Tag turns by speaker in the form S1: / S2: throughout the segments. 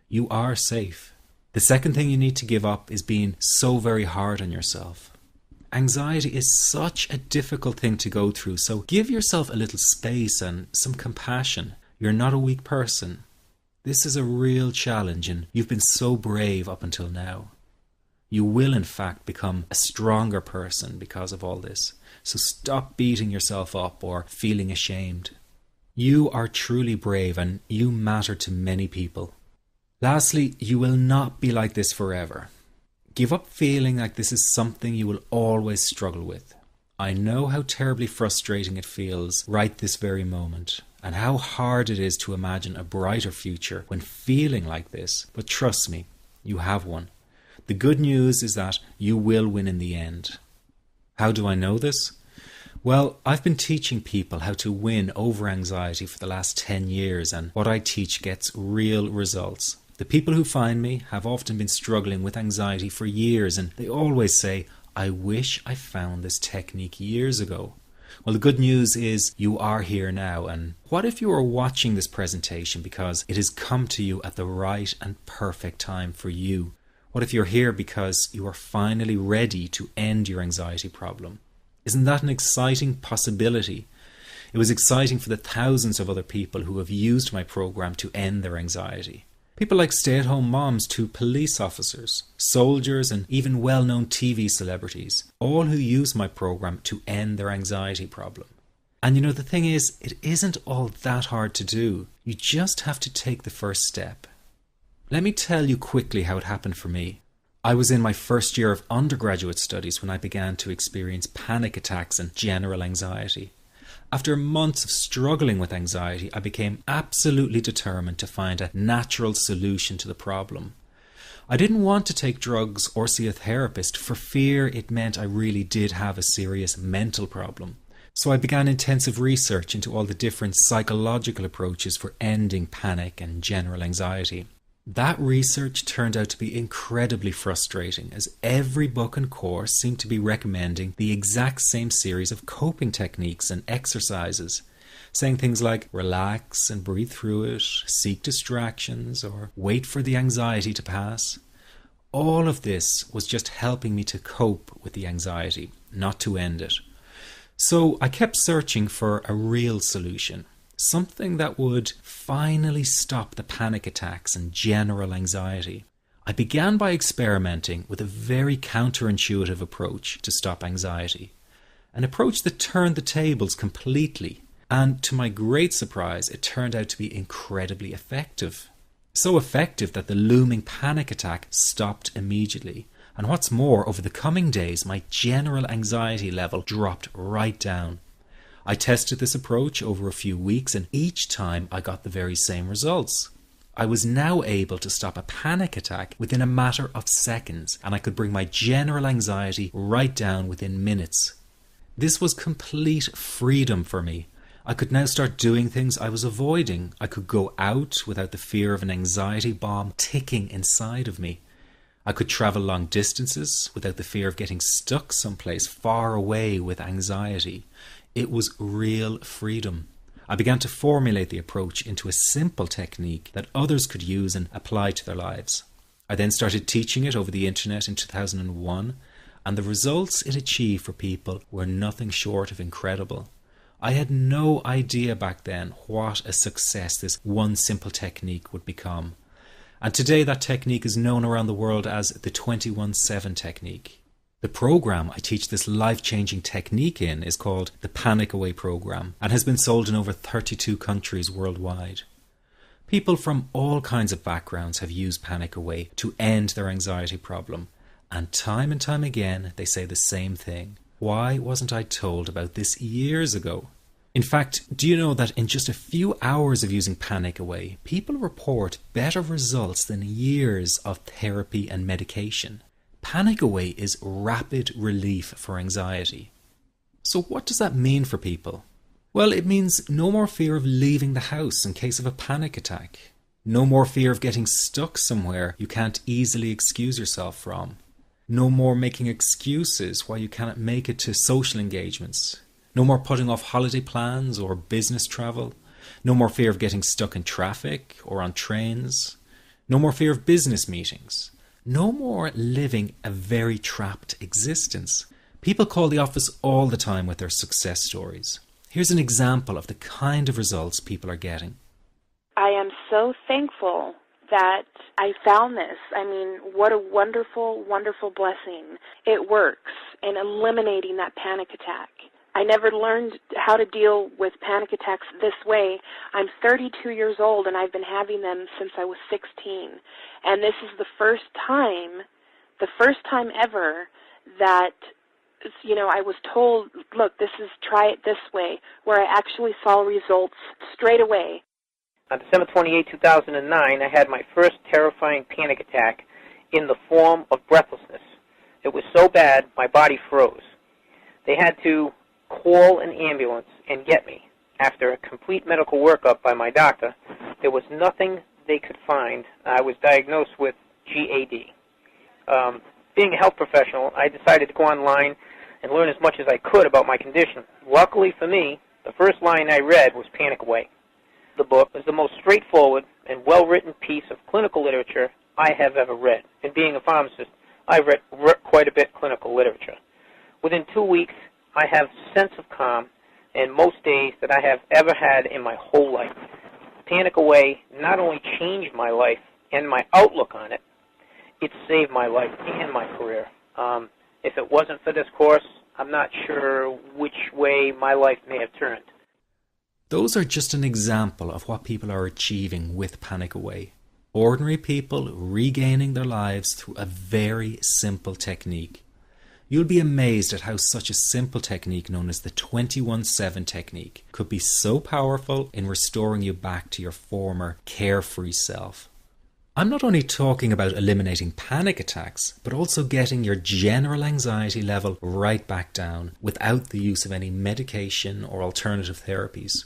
S1: You are safe. The second thing you need to give up is being so very hard on yourself. Anxiety is such a difficult thing to go through, so give yourself a little space and some compassion. You're not a weak person. This is a real challenge, and you've been so brave up until now. You will, in fact, become a stronger person because of all this. So stop beating yourself up or feeling ashamed. You are truly brave, and you matter to many people. Lastly, you will not be like this forever. Give up feeling like this is something you will always struggle with. I know how terribly frustrating it feels right this very moment, and how hard it is to imagine a brighter future when feeling like this, but trust me, you have one. The good news is that you will win in the end. How do I know this? Well, I've been teaching people how to win over anxiety for the last 10 years, and what I teach gets real results. The people who find me have often been struggling with anxiety for years, and they always say, I wish I found this technique years ago. Well, the good news is you are here now, and what if you are watching this presentation because it has come to you at the right and perfect time for you? What if you're here because you are finally ready to end your anxiety problem? Isn't that an exciting possibility? It was exciting for the thousands of other people who have used my program to end their anxiety. People like stay-at-home moms to police officers, soldiers, and even well-known TV celebrities, all who use my program to end their anxiety problem. And you know, the thing is, it isn't all that hard to do. You just have to take the first step. Let me tell you quickly how it happened for me. I was in my first year of undergraduate studies when I began to experience panic attacks and general anxiety. After months of struggling with anxiety, I became absolutely determined to find a natural solution to the problem. I didn't want to take drugs or see a therapist for fear it meant I really did have a serious mental problem. So I began intensive research into all the different psychological approaches for ending panic and general anxiety. That research turned out to be incredibly frustrating, as every book and course seemed to be recommending the exact same series of coping techniques and exercises, saying things like relax and breathe through it, seek distractions, or wait for the anxiety to pass. All of this was just helping me to cope with the anxiety, not to end it. So I kept searching for a real solution. Something that would finally stop the panic attacks and general anxiety. I began by experimenting with a very counterintuitive approach to stop anxiety. An approach that turned the tables completely. And to my great surprise, it turned out to be incredibly effective. So effective that the looming panic attack stopped immediately. And what's more, over the coming days, my general anxiety level dropped right down. I tested this approach over a few weeks, and each time I got the very same results. I was now able to stop a panic attack within a matter of seconds, and I could bring my general anxiety right down within minutes. This was complete freedom for me. I could now start doing things I was avoiding. I could go out without the fear of an anxiety bomb ticking inside of me. I could travel long distances without the fear of getting stuck someplace far away with anxiety. It was real freedom. I began to formulate the approach into a simple technique that others could use and apply to their lives. I then started teaching it over the internet in 2001, and the results it achieved for people were nothing short of incredible. I had no idea back then what a success this one simple technique would become. And today that technique is known around the world as the 21-7 technique. The program I teach this life-changing technique in is called the Panic Away program and has been sold in over 32 countries worldwide. People from all kinds of backgrounds have used Panic Away to end their anxiety problem, and time again they say the same thing. Why wasn't I told about this years ago? In fact, do you know that in just a few hours of using Panic Away, people report better results than years of therapy and medication? Panic Away is rapid relief for anxiety. So what does that mean for people? Well, it means no more fear of leaving the house in case of a panic attack. No more fear of getting stuck somewhere you can't easily excuse yourself from. No more making excuses why you cannot make it to social engagements. No more putting off holiday plans or business travel. No more fear of getting stuck in traffic or on trains. No more fear of business meetings. No more living a very trapped existence. People call the office all the time with their success stories. Here's an example of the kind of results people are getting.
S2: I am so thankful that I found this. I mean, what a wonderful, wonderful blessing. It works in eliminating that panic attack. I never learned how to deal with panic attacks this way. I'm 32 years old, and I've been having them since I was 16. And this is the first time ever that, I was told, look, try it this way, where I actually saw results straight away.
S3: On December 28, 2009, I had my first terrifying panic attack in the form of breathlessness. It was so bad, my body froze. They had to call an ambulance and get me. After a complete medical workup by my doctor, there was nothing they could find. I was diagnosed with GAD. Being a health professional, I decided to go online and learn as much as I could about my condition. Luckily for me, the first line I read was Panic Away. The book was the most straightforward and well-written piece of clinical literature I have ever read. And being a pharmacist, I've read quite a bit of clinical literature. Within 2 weeks, I have a sense of calm in most days that I have ever had in my whole life. Panic Away not only changed my life and my outlook on it, it saved my life and my career. If it wasn't for this course, I'm not sure which way my life may have turned.
S1: Those are just an example of what people are achieving with Panic Away. Ordinary people regaining their lives through a very simple technique. You'll be amazed at how such a simple technique known as the 21-7 technique could be so powerful in restoring you back to your former carefree self. I'm not only talking about eliminating panic attacks, but also getting your general anxiety level right back down without the use of any medication or alternative therapies.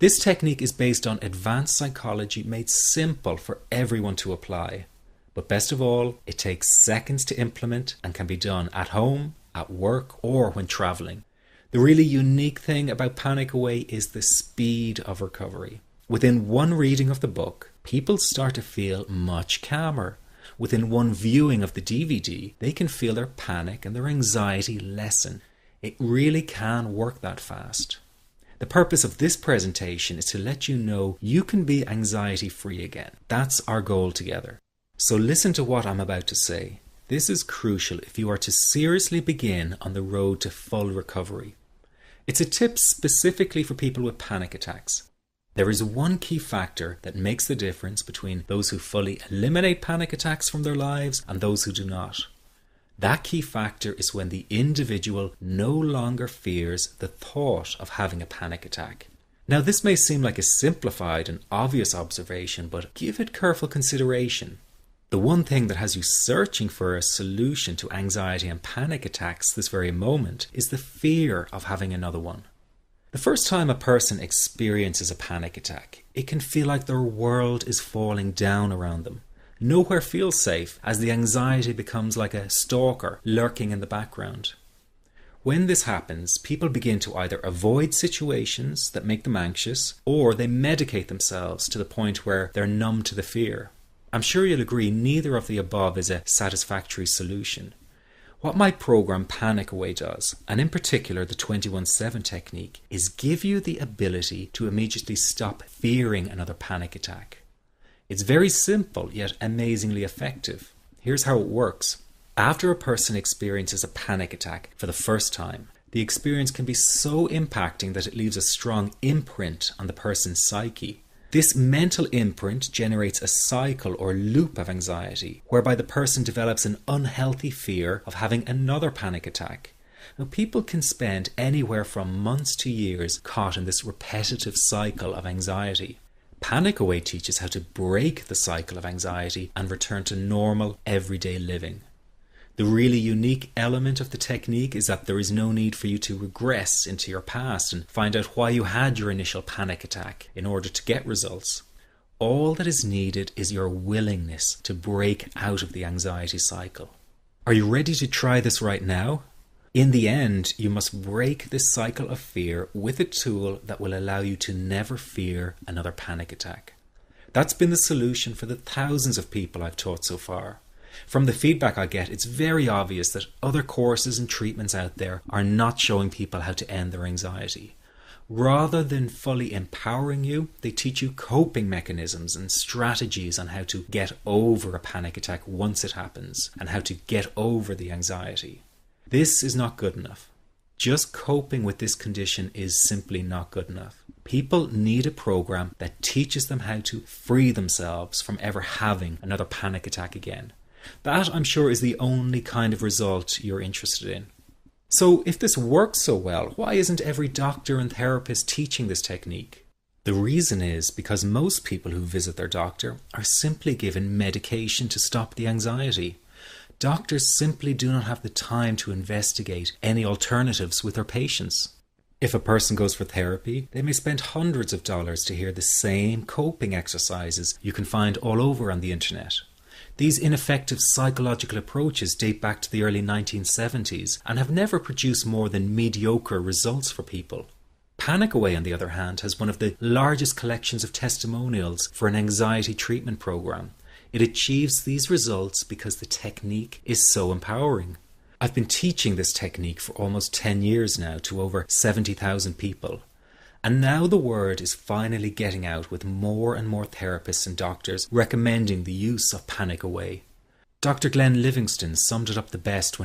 S1: This technique is based on advanced psychology made simple for everyone to apply. But best of all, it takes seconds to implement and can be done at home, at work, or when traveling. The really unique thing about Panic Away is the speed of recovery. Within one reading of the book, people start to feel much calmer. Within one viewing of the DVD, they can feel their panic and their anxiety lessen. It really can work that fast. The purpose of this presentation is to let you know you can be anxiety-free again. That's our goal together. So listen to what I'm about to say. This is crucial if you are to seriously begin on the road to full recovery. It's a tip specifically for people with panic attacks. There is one key factor that makes the difference between those who fully eliminate panic attacks from their lives and those who do not. That key factor is when the individual no longer fears the thought of having a panic attack. Now, this may seem like a simplified and obvious observation, but give it careful consideration. The one thing that has you searching for a solution to anxiety and panic attacks this very moment is the fear of having another one. The first time a person experiences a panic attack, it can feel like their world is falling down around them. Nowhere feels safe as the anxiety becomes like a stalker lurking in the background. When this happens, people begin to either avoid situations that make them anxious, or they medicate themselves to the point where they're numb to the fear. I'm sure you'll agree neither of the above is a satisfactory solution. What my program Panic Away does, and in particular the 21-7 technique, is give you the ability to immediately stop fearing another panic attack. It's very simple yet amazingly effective. Here's how it works. After a person experiences a panic attack for the first time, the experience can be so impacting that it leaves a strong imprint on the person's psyche. This mental imprint generates a cycle or loop of anxiety, whereby the person develops an unhealthy fear of having another panic attack. Now, people can spend anywhere from months to years caught in this repetitive cycle of anxiety. Panic Away teaches how to break the cycle of anxiety and return to normal, everyday living. The really unique element of the technique is that there is no need for you to regress into your past and find out why you had your initial panic attack in order to get results. All that is needed is your willingness to break out of the anxiety cycle. Are you ready to try this right now? In the end, you must break this cycle of fear with a tool that will allow you to never fear another panic attack. That's been the solution for the thousands of people I've taught so far. From the feedback I get, it's very obvious that other courses and treatments out there are not showing people how to end their anxiety. Rather than fully empowering you, they teach you coping mechanisms and strategies on how to get over a panic attack once it happens, and how to get over the anxiety. This is not good enough. Just coping with this condition is simply not good enough. People need a program that teaches them how to free themselves from ever having another panic attack again. That, I'm sure, is the only kind of result you're interested in. So if this works so well, why isn't every doctor and therapist teaching this technique? The reason is because most people who visit their doctor are simply given medication to stop the anxiety. Doctors simply do not have the time to investigate any alternatives with their patients. If a person goes for therapy, they may spend hundreds of dollars to hear the same coping exercises you can find all over on the internet. These ineffective psychological approaches date back to the early 1970s and have never produced more than mediocre results for people. Panic Away, on the other hand, has one of the largest collections of testimonials for an anxiety treatment program. It achieves these results because the technique is so empowering. I've been teaching this technique for almost 10 years now to over 70,000 people. And now the word is finally getting out, with more and more therapists and doctors recommending the use of Panic Away. Dr. Glenn Livingston summed it up the best when